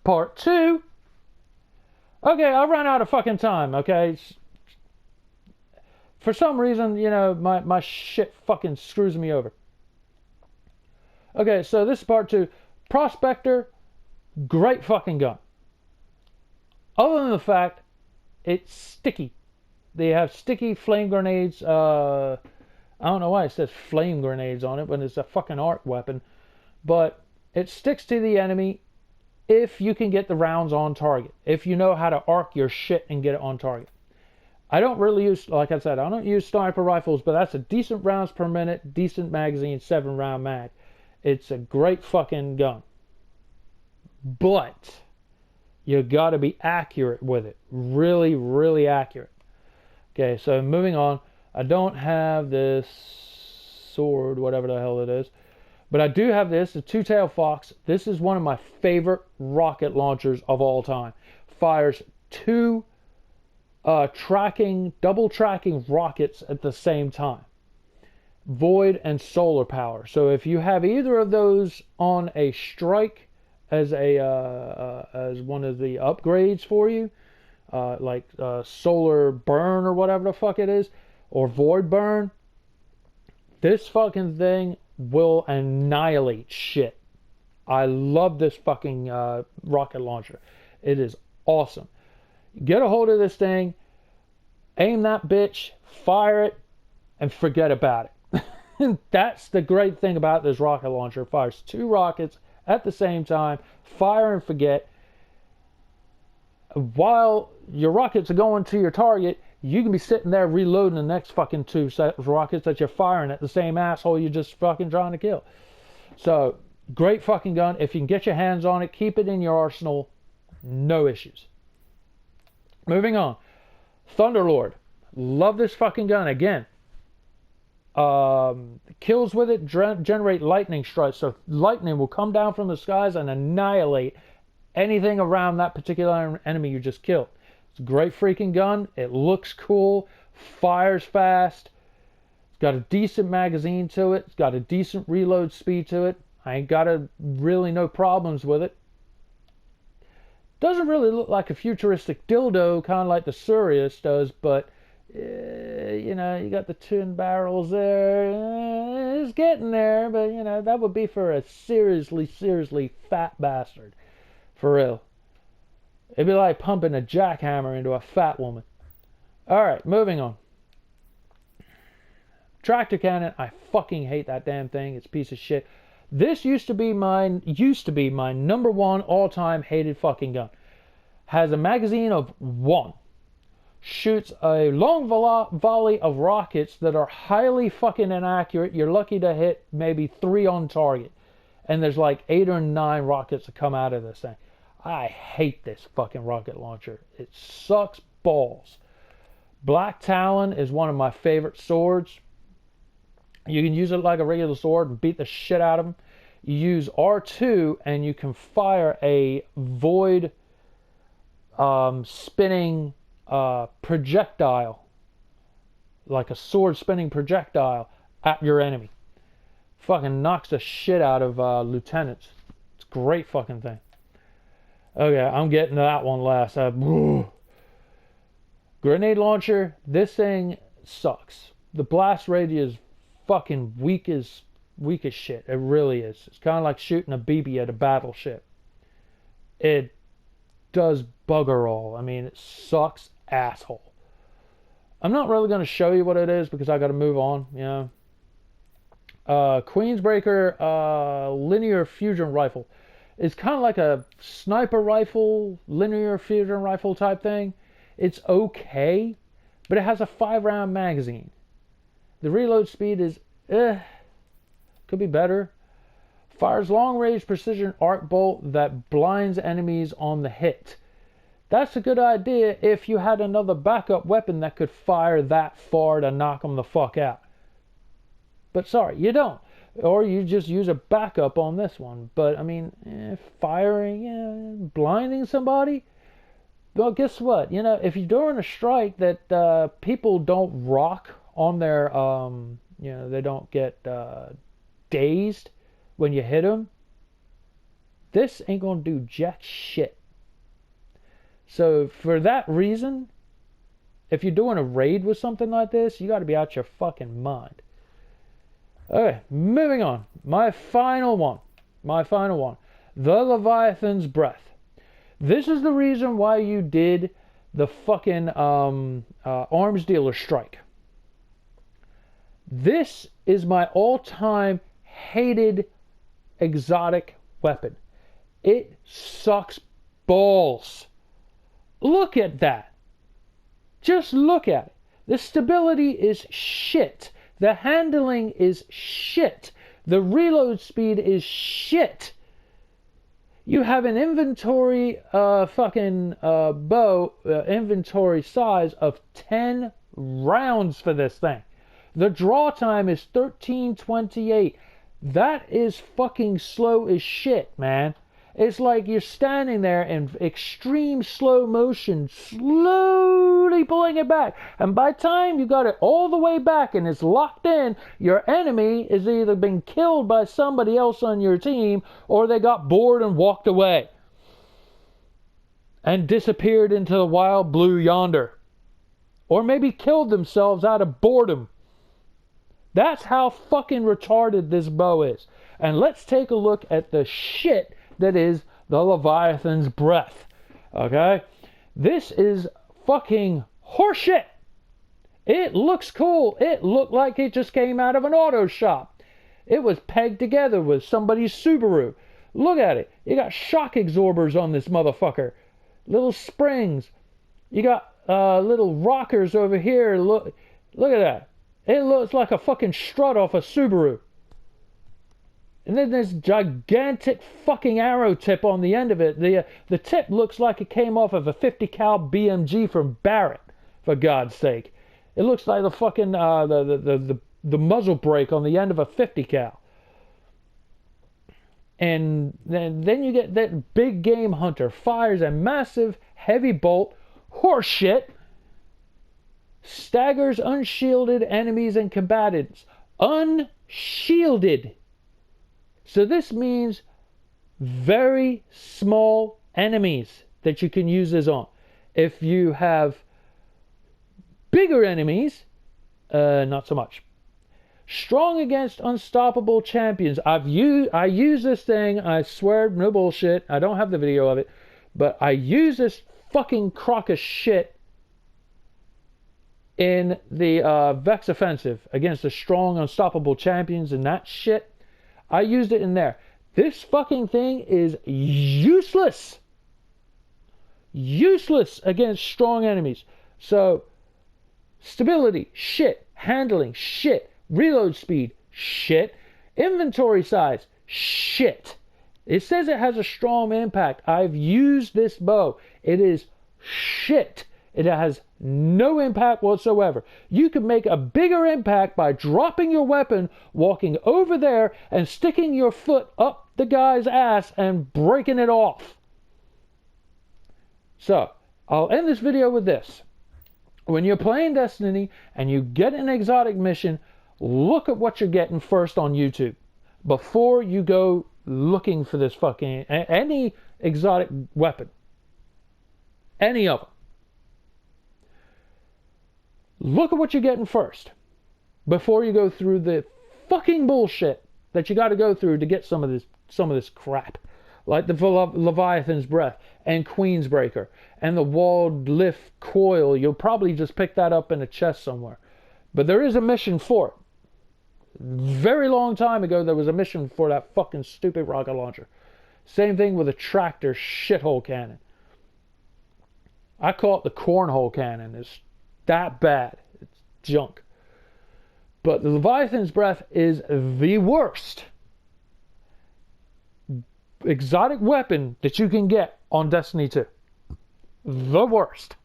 part 2. Okay, I ran out of fucking time, okay? For some reason, you know, my shit fucking screws me over. Okay, so this is part 2. Prospector, great fucking gun. Other than the fact, it's sticky. They have sticky flame grenades. I don't know why it says flame grenades on it when it's a fucking arc weapon. But it sticks to the enemy if you can get the rounds on target. If you know how to arc your shit and get it on target. I don't really use, like I said, I don't use sniper rifles, but that's a decent rounds per minute, decent magazine, 7-round mag. It's a great fucking gun. But you got to be accurate with it. Really, really accurate. Okay, so moving on. I don't have this sword, whatever the hell it is. But I do have this, the Two-Tailed Fox. This is one of my favorite rocket launchers of all time. Fires 2 double tracking rockets at the same time. Void and solar power. So if you have either of those on a strike as as one of the upgrades for you, like solar burn or whatever the fuck it is, or void burn, this fucking thing will annihilate shit. I love this fucking rocket launcher. It is awesome. Get a hold of this thing, aim that bitch, fire it, and forget about it. That's the great thing about this rocket launcher. It fires 2 rockets at the same time, fire and forget. While your rockets are going to your target, you can be sitting there reloading the next fucking 2 sets of rockets that you're firing at the same asshole you're just fucking trying to kill. So, great fucking gun. If you can get your hands on it, keep it in your arsenal. No issues. Moving on. Thunderlord. Love this fucking gun. Again, kills with it generate lightning strikes. So lightning will come down from the skies and annihilate anything around that particular enemy you just killed. It's a great freaking gun. It looks cool. Fires fast. It's got a decent magazine to it. It's got a decent reload speed to it. I ain't got really no problems with it. Doesn't really look like a futuristic dildo, kind of like the Sirius does, but you know, you got the twin barrels there. It's getting there, but you know, that would be for a seriously fat bastard. For real. It'd be like pumping a jackhammer into a fat woman. Alright, moving on. Tractor cannon. I fucking hate that damn thing. It's a piece of shit. This used to be my number 1 all-time hated fucking gun. Has a magazine of 1. Shoots a long volley of rockets that are highly fucking inaccurate. You're lucky to hit maybe 3 on target. And there's like 8 or 9 rockets that come out of this thing. I hate this fucking rocket launcher. It sucks balls. Black Talon is one of my favorite swords. You can use it like a regular sword and beat the shit out of them. You use R2 and you can fire a void spinning projectile, like a sword spinning projectile at your enemy. Fucking knocks the shit out of lieutenants. It's a great fucking thing. Okay, I'm getting to that one last. Grenade launcher. This thing sucks. The blast radius is fucking weak as shit. It really is. It's kind of like shooting a BB at a battleship. It does bugger all. I mean, it sucks asshole. I'm not really going to show you what it is because I got to move on, you know. Queensbreaker linear fusion rifle. It's kind of like a sniper rifle, linear fusion rifle type thing. It's okay, but it has a 5-round magazine. The reload speed is could be better. Fires long-range precision arc bolt that blinds enemies on the hit. That's a good idea if you had another backup weapon that could fire that far to knock them the fuck out. But sorry, you don't. Or you just use a backup on this one. But, I mean, firing, blinding somebody? Well, guess what? You know, if you're doing a strike that people don't rock on their, they don't get dazed when you hit them, this ain't going to do jack shit. So for that reason, if you're doing a raid with something like this, you got to be out your fucking mind. Okay, moving on. My final one. The Leviathan's Breath. This is the reason why you did the fucking arms dealer strike. This is my all-time hated exotic weapon. It sucks balls. Look at that. Just look at it. The stability is shit. The handling is shit. The reload speed is shit. You have an inventory bow inventory size of 10 rounds for this thing. The draw time is 13:28. That is fucking slow as shit, man. It's like you're standing there in extreme slow motion, slowly pulling it back. And by the time you got it all the way back and it's locked in, your enemy is either been killed by somebody else on your team or they got bored and walked away. And disappeared into the wild blue yonder. Or maybe killed themselves out of boredom. That's how fucking retarded this bow is. And let's take a look at the shit that is the Leviathan's Breath. Okay? This is fucking horseshit. It looks cool. It looked like it just came out of an auto shop. It was pegged together with somebody's Subaru. Look at it. You got shock absorbers on this motherfucker. Little springs. You got little rockers over here. Look at that. It looks like a fucking strut off a Subaru. And then this gigantic fucking arrow tip on the end of it. The tip looks like it came off of a 50 cal BMG from Barrett, for God's sake. It looks like the fucking the muzzle brake on the end of a 50 cal. And then you get that big game hunter fires a massive heavy bolt, horseshit, staggers unshielded enemies and combatants. Unshielded. So this means very small enemies that you can use this on. If you have bigger enemies, not so much. Strong against unstoppable champions. I use this thing, I swear, no bullshit. I don't have the video of it. But I use this fucking crock of shit in the Vex Offensive against the strong unstoppable champions and that shit. I used it in there. This fucking thing is useless. Useless against strong enemies. So, stability, shit. Handling, shit. Reload speed, shit. Inventory size, shit. It says it has a strong impact. I've used this bow. It is shit. It has no impact whatsoever. You can make a bigger impact by dropping your weapon, walking over there, and sticking your foot up the guy's ass and breaking it off. So, I'll end this video with this. When you're playing Destiny and you get an exotic mission, look at what you're getting first on YouTube before you go looking for this fucking any exotic weapon. Any of them. Look at what you're getting first before you go through the fucking bullshit that you got to go through to get some of this crap, like the Leviathan's Breath and Queensbreaker and the Walled Lift Coil. You'll probably just pick that up in a chest somewhere, but there is a mission for it. Very long time ago, there was a mission for that fucking stupid rocket launcher. Same thing with a tractor shithole cannon. I call it the cornhole cannon. It's that bad. It's junk. But the Leviathan's Breath is the worst exotic weapon that you can get on Destiny 2. The worst.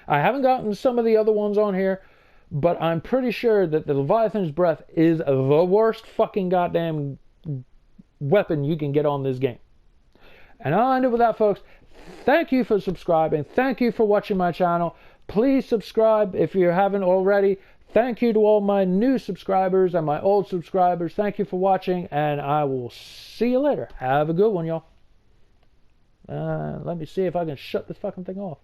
I haven't gotten some of the other ones on here, but I'm pretty sure that the Leviathan's Breath is the worst fucking goddamn weapon you can get on this game. And I'll end it with that, folks. Thank you for subscribing. Thank you for watching my channel. Please subscribe if you haven't already. Thank you to all my new subscribers and my old subscribers. Thank you for watching, and I will see you later. Have a good one, y'all. Let me see if I can shut this fucking thing off.